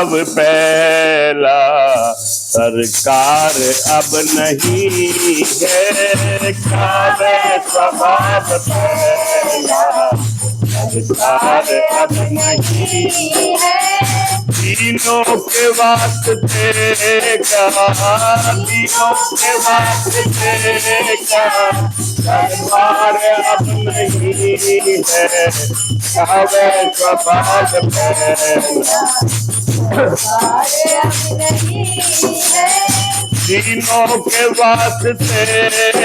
स्वभाव फैला, सरकार अब नहीं है, कावे स्वभाव फैला, सरकार अब नहीं है। तीनों के वास्ते का, तीनों के वास्ते का, सरकार अब नहीं है, कावे स्वभाव फैला, तीनों के वास्ते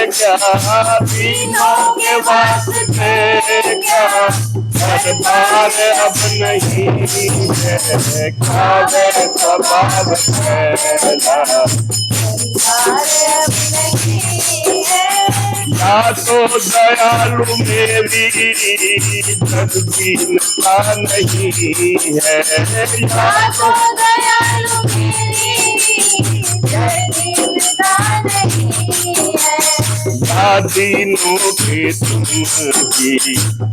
क्या, तीनों के वास्ते क्या, सरकार अब नहीं है, कावे स्वभाव फैला, या तो दयालु मेरी तदबीनता नहीं है, या तो दयालु मेरी तदबीनता नहीं है, या दीनों की तुमकी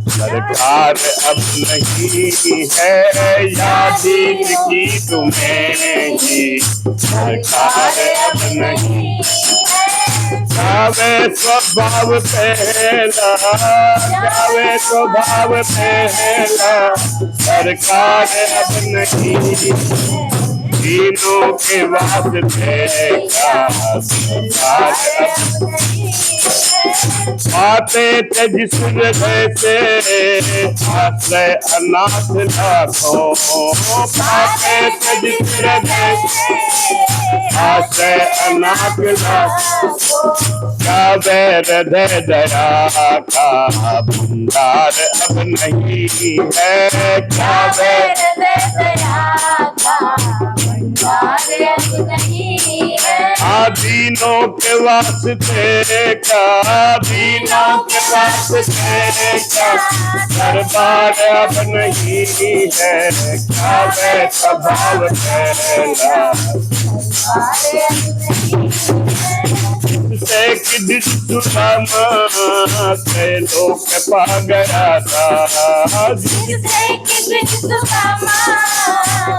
सरकार अब नहीं है, या दीन की तुम्हें ही सरकार अब नहीं है। कावे स्वभाव फैला, कावे स्वभाव फैला, सरकार अब नहीं, तीनों के वास्ते का, सरकार अब नहीं। आते थे जिस हृदय से आश्रय अनाथ लाखों, पाते थे जिस हृदय से आश्रय अनाथ लाखों, कावे हृदय दया का भंडार अब नहीं है, कावे हृदय दया का भंडार अब नहीं है। दीनों के वास्ते का, दीनों के वास्ते का, दरबार अब नहीं है, कावे स्वभाव फैला, जिससे सुदामा के लोग पा गया था, जिससे सुदामा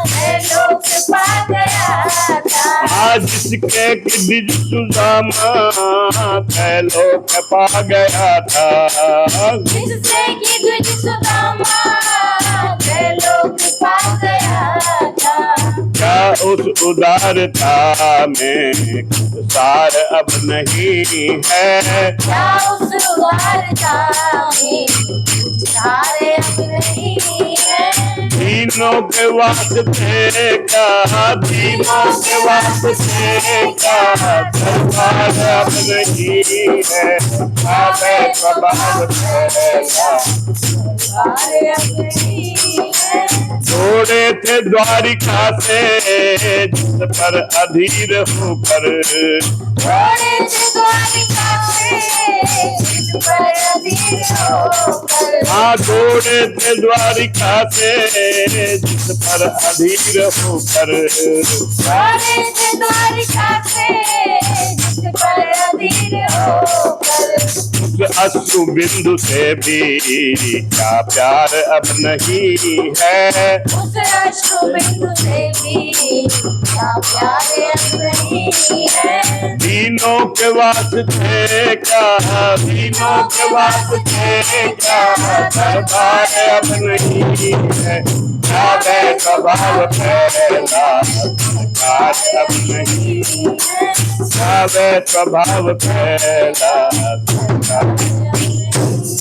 के लोग पा गया था, जिसके सुदामा के लोग पा गया था, जिससे सुदामा के लोग पा गया था। क्या उस उदारता में सार अब नहीं है, क्या उस उदारता में सार अब नहीं है। तीनों के वास्ते का, तीनों के वास्ते का, सरकार अब नहीं है, कावे स्वभाव फैला, सरकार अब नहीं है। छोड़े थे द्वारिका से जिस पर अधीर होकर, छोड़े थे द्वारिका से जिस पर अधीर होकर, हाँ छोड़े थे द्वारिका से जिस पर अधीर होकर, छोड़े थे द्वारिका से जिस पर अधीर होकर। उस अश्रु बिंदु से भी क्या प्यार अब नहीं है, उस अश्रु बिंदु से भी क्या प्यार अब नहीं है। तीनों के वास्ते क्या, तीनों के वास्ते क्या, दरबार अब नहीं है, कावे स्वभाव फैला, सरकार अब नहीं है, कावे स्वभाव फैला, सरकार